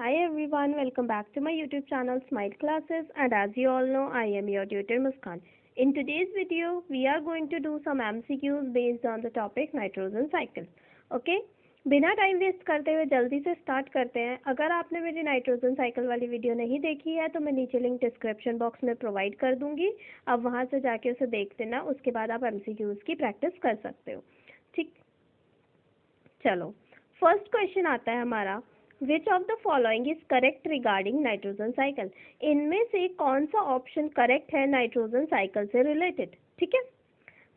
Hi everyone, welcome back to my YouTube channel Smile Classes, and as you all know, I am your tutor Muskan. In today's video, we are going to do some MCQs based on the topic nitrogen cycle. Okay? बिना time waste करते हुए जल्दी से start करते हैं. अगर आपने मेरी नाइट्रोजन साइकिल वाली वीडियो नहीं देखी है तो मैं नीचे लिंक डिस्क्रिप्शन बॉक्स में प्रोवाइड कर दूंगी. आप वहां से जाके उसे देख लेना. उसके बाद आप MCQs की प्रैक्टिस कर सकते हो. ठीक, चलो फर्स्ट क्वेश्चन आता है हमारा. Which of the following is correct regarding nitrogen cycle. इनमें से कौन सा ऑप्शन करेक्ट है नाइट्रोजन साइकिल से रिलेटेड. ठीक है.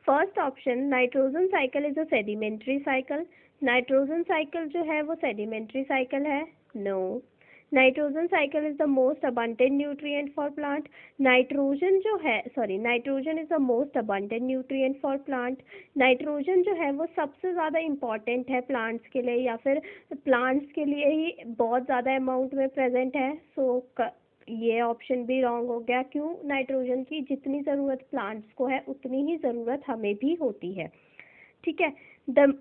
First option, nitrogen cycle is a sedimentary cycle. Nitrogen cycle जो है वो सेडिमेंट्री साइकिल है. No. Nitrogen cycle is the most abundant nutrient for plant. Nitrogen is the most abundant nutrient for plant. Nitrogen जो है वो सबसे ज़्यादा important है प्लांट्स के लिए, या फिर प्लांट्स के लिए ही बहुत ज़्यादा अमाउंट में प्रेजेंट है. सो ये ऑप्शन भी रॉन्ग हो गया. क्यों? नाइट्रोजन की जितनी ज़रूरत प्लांट्स को है उतनी ही ज़रूरत हमें भी होती है. ठीक है. The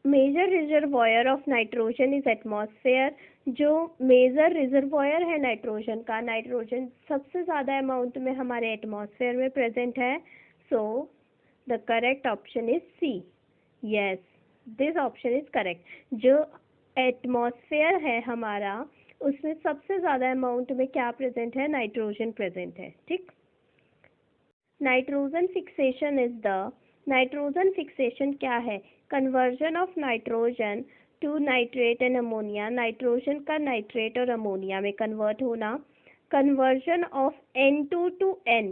major reservoir of nitrogen is atmosphere. जो मेजर रिजर्वॉयर है नाइट्रोजन का, नाइट्रोजन सबसे ज़्यादा अमाउंट में हमारे एटमॉस्फेयर में प्रेजेंट है. So the correct option is C. Yes, this option is correct. जो एटमॉस्फेयर है हमारा, उसमें सबसे ज़्यादा अमाउंट में क्या प्रेजेंट है? नाइट्रोजन प्रेजेंट है. ठीक. Nitrogen fixation is the. Nitrogen fixation क्या है? Conversion of nitrogen to nitrate and ammonia. Nitrogen का नाइट्रेट और अमोनिया में कन्वर्ट होना. Conversion of N2 to N.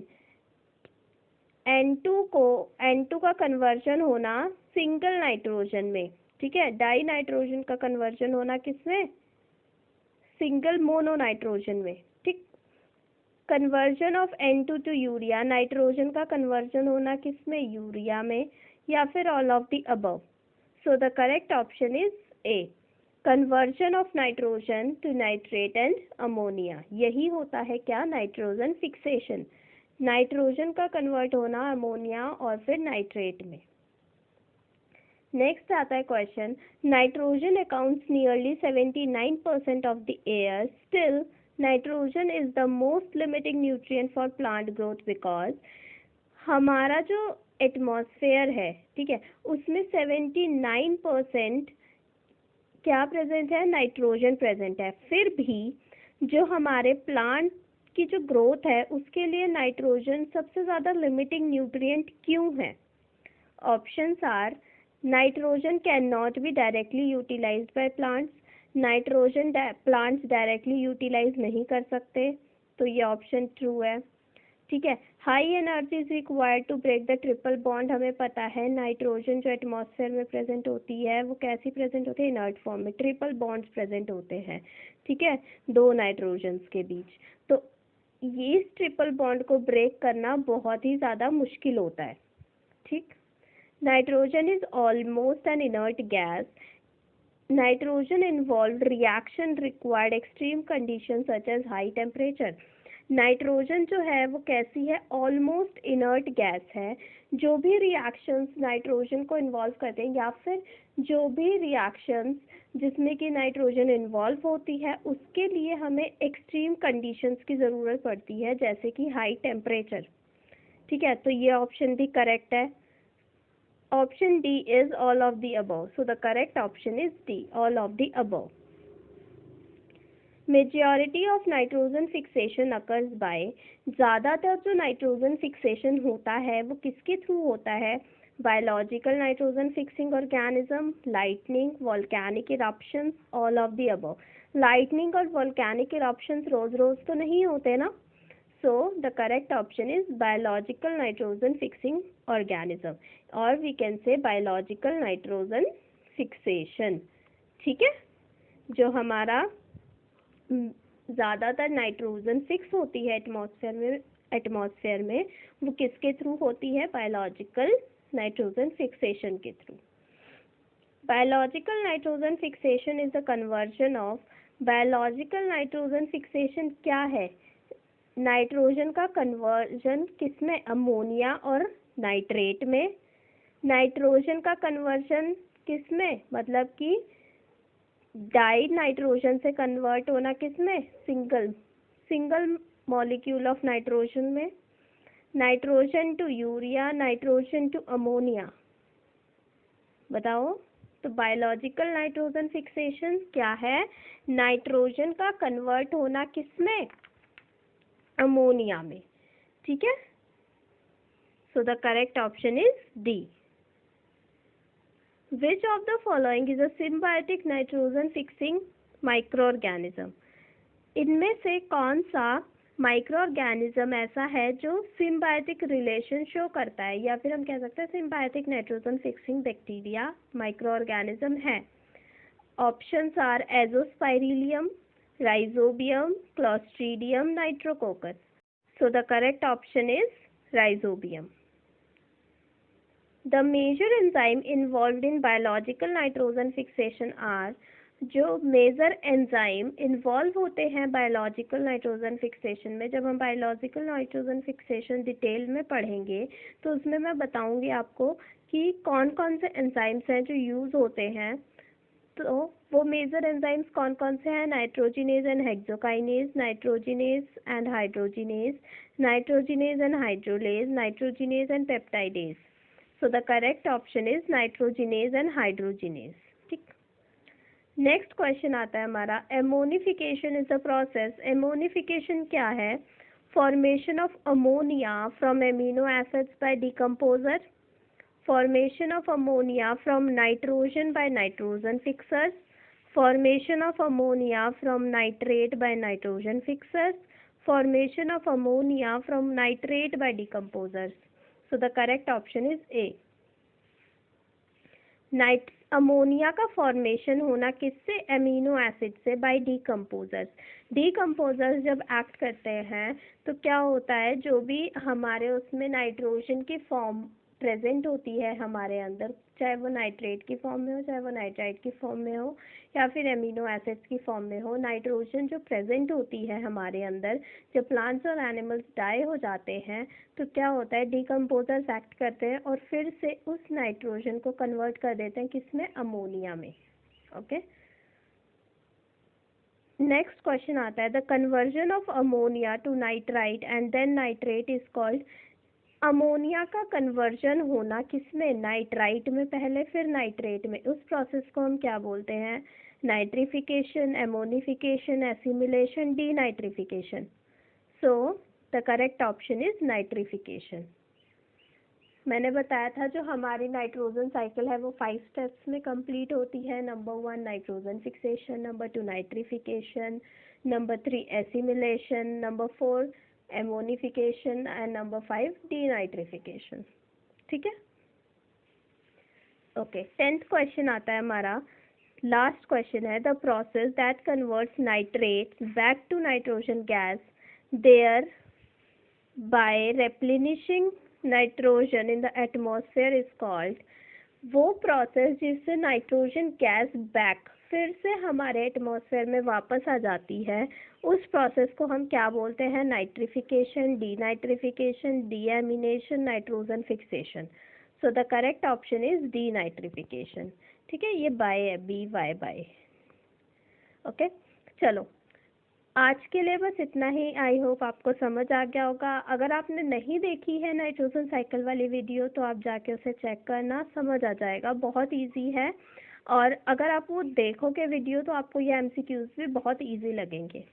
N2 का कन्वर्जन होना सिंगल नाइट्रोजन में. ठीक है. डाई नाइट्रोजन का कन्वर्जन होना किसमें? सिंगल मोनो नाइट्रोजन में. ठीक. Conversion of N2 to urea. Nitrogen का कन्वर्जन होना किसमें? यूरिया में. या फिर all of the above. So the correct option is A. Conversion of nitrogen to nitrate and ammonia. यही होता है क्या? Nitrogen fixation. नाइट्रोजन का कन्वर्ट होना अमोनिया और फिर नाइट्रेट में. नेक्स्ट आता है question. Nitrogen accounts nearly 79% of the air. Still nitrogen is the most limiting nutrient for plant growth because. हमारा जो एटमॉस्फेयर है, ठीक है, उसमें 79% क्या प्रेजेंट है? नाइट्रोजन प्रेजेंट है. फिर भी जो हमारे प्लांट की जो ग्रोथ है उसके लिए नाइट्रोजन सबसे ज़्यादा लिमिटिंग न्यूट्रिएंट क्यों है? Options are. Nitrogen can not be directly utilized by plants. Nitrogen plants directly utilize नहीं कर सकते, तो ये ऑप्शन ट्रू है. ठीक है. High energy is required to break the triple bond. हमें पता है नाइट्रोजन जो एटमॉस्फेयर में प्रेजेंट होती है वो कैसी प्रेजेंट होती है? इनर्ट फॉर्म में. ट्रिपल बॉन्ड्स प्रेजेंट होते हैं. ठीक है, दो नाइट्रोजन्स के बीच. तो ये इस ट्रिपल बॉन्ड को ब्रेक करना बहुत ही ज़्यादा मुश्किल होता है. ठीक. Nitrogen is almost an inert gas. Nitrogen involve reaction required extreme condition such as high temperature. Nitrogen जो है वो कैसी है? ऑलमोस्ट इनर्ट गैस है. जो भी रिएक्शंस नाइट्रोजन को इन्वॉल्व करते हैं, या फिर जो भी रिएक्शंस जिसमें कि नाइट्रोजन इन्वॉल्व होती है, उसके लिए हमें एक्सट्रीम कंडीशंस की ज़रूरत पड़ती है, जैसे कि हाई टेम्परेचर. ठीक है. तो ये ऑप्शन भी करेक्ट है. Option D is all of the above. So the correct option is D, all of the above. Majority of nitrogen fixation occurs by. ज़्यादातर जो नाइट्रोजन फिक्सेशन होता है वो किसके थ्रू होता है? Biological nitrogen fixing organism, lightning, volcanic eruptions, all of the above. Lightning और volcanic eruptions रोज रोज तो नहीं होते ना. So the correct option is biological nitrogen fixing organism, और we can say biological nitrogen fixation. ठीक है. जो हमारा ज़्यादातर नाइट्रोजन फिक्स होती है एटमॉस्फेयर में वो किसके थ्रू होती है? बायोलॉजिकल नाइट्रोजन फिक्सेशन के through. Biological nitrogen fixation is the conversion of. Biological nitrogen fixation क्या है? नाइट्रोजन का कन्वर्जन किसमें? अमोनिया और नाइट्रेट में. नाइट्रोजन का कन्वर्जन किसमें? मतलब कि डाइड नाइट्रोजन से कन्वर्ट होना किस में? सिंगल मॉलिक्यूल ऑफ नाइट्रोजन में। Nitrogen to urea, nitrogen to ammonia, बताओ। तो बायोलॉजिकल नाइट्रोजन फिक्सेशन क्या है? नाइट्रोजन का कन्वर्ट होना किस में? अमोनिया में, ठीक है। So the correct option is D. Which of the following is a symbiotic nitrogen fixing microorganism? इनमें से कौन सा माइक्रो ऑर्गेनिज्म ऐसा है जो सिम्बायोटिक रिलेशन शो करता है, या फिर हम कह सकते हैं symbiotic nitrogen fixing bacteria micro organism है? Options are Azospirillum, Rhizobium, Clostridium, Nitrococcus. So the correct option is Rhizobium. The major enzyme involved in biological nitrogen fixation are, जो मेजर एंजाइम इन्वॉल्व होते हैं बायोलॉजिकल नाइट्रोजन फिक्सेशन में। जब हम biological nitrogen fixation detail में पढ़ेंगे तो उसमें मैं बताऊंगी आपको कि कौन कौन से एंजाइम्स हैं जो यूज़ होते हैं। तो वो मेजर एंजाइम्स कौन कौन से हैं? Nitrogenase and hexokinase, nitrogenase and hydrogenase, nitrogenase and hydrolase, nitrogenase and peptidase. So the correct option is nitrogenase and hydrogenase, ठीक। नेक्स्ट क्वेश्चन आता है हमारा, ammonification is the process. Ammonification क्या है? Formation of ammonia from amino acids by decomposer, formation of ammonia from nitrogen by nitrogen fixers, formation of ammonia from nitrate by nitrogen fixers, formation of ammonia from nitrate by decomposers. So the correct option is A. Ammonia का formation होना किससे? Amino acid से, bye decomposers. Decomposers जब act करते हैं तो क्या होता है, जो भी हमारे उसमें नाइट्रोजन की फॉर्म प्रेजेंट होती है हमारे अंदर, चाहे वो नाइट्रेट की फॉर्म में हो, चाहे वो नाइट्राइट की फॉर्म में हो, या फिर एमिनो एसिड्स की फॉर्म में हो, नाइट्रोजन जो प्रेजेंट होती है हमारे अंदर, जब प्लांट्स और एनिमल्स डाई हो जाते हैं तो क्या होता है, डीकम्पोजर्स एक्ट करते हैं और फिर से उस नाइट्रोजन को कन्वर्ट कर देते हैं किसमें? अमोनिया में, ओके। नेक्स्ट क्वेश्चन आता है, the conversion of ammonia to nitrite and then nitrate is called. Ammonia का कन्वर्जन होना किसमें? नाइट्राइट में पहले, फिर नाइट्रेट में। उस प्रोसेस को हम क्या बोलते हैं? Nitrification, ammonification, assimilation, denitrification. So the correct option is nitrification. मैंने बताया था जो हमारी नाइट्रोजन साइकिल है वो 5 स्टेप्स में कंप्लीट होती है। Number 1 nitrogen fixation, number 2 nitrification, number 3 assimilation, number 4 ammonification and number 5 denitrification, ठीक है। ओके, 10th क्वेश्चन आता है हमारा, लास्ट क्वेश्चन है, the process that converts nitrate back to nitrogen gas thereby replenishing nitrogen in the atmosphere is called. वो process जिससे nitrogen gas back फिर से हमारे एटमॉस्फेयर में वापस आ जाती है, उस प्रोसेस को हम क्या बोलते हैं? Nitrification, denitrification, deamination, nitrogen fixation. So the correct option is denitrification, ठीक है। ये बाय है, बी वाई बाय, ओके। चलो आज के लिए बस इतना ही। आई होप आपको समझ आ गया होगा। अगर आपने नहीं देखी है नाइट्रोजन साइकिल वाली वीडियो तो आप जाके उसे चेक करना, समझ आ जाएगा, बहुत इजी है। और अगर आप वो देखोगे वीडियो तो आपको ये एमसीक्यूज भी बहुत इजी लगेंगे,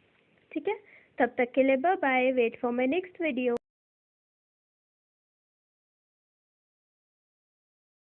ठीक है। तब तक के लिए bye bye, wait for my next video.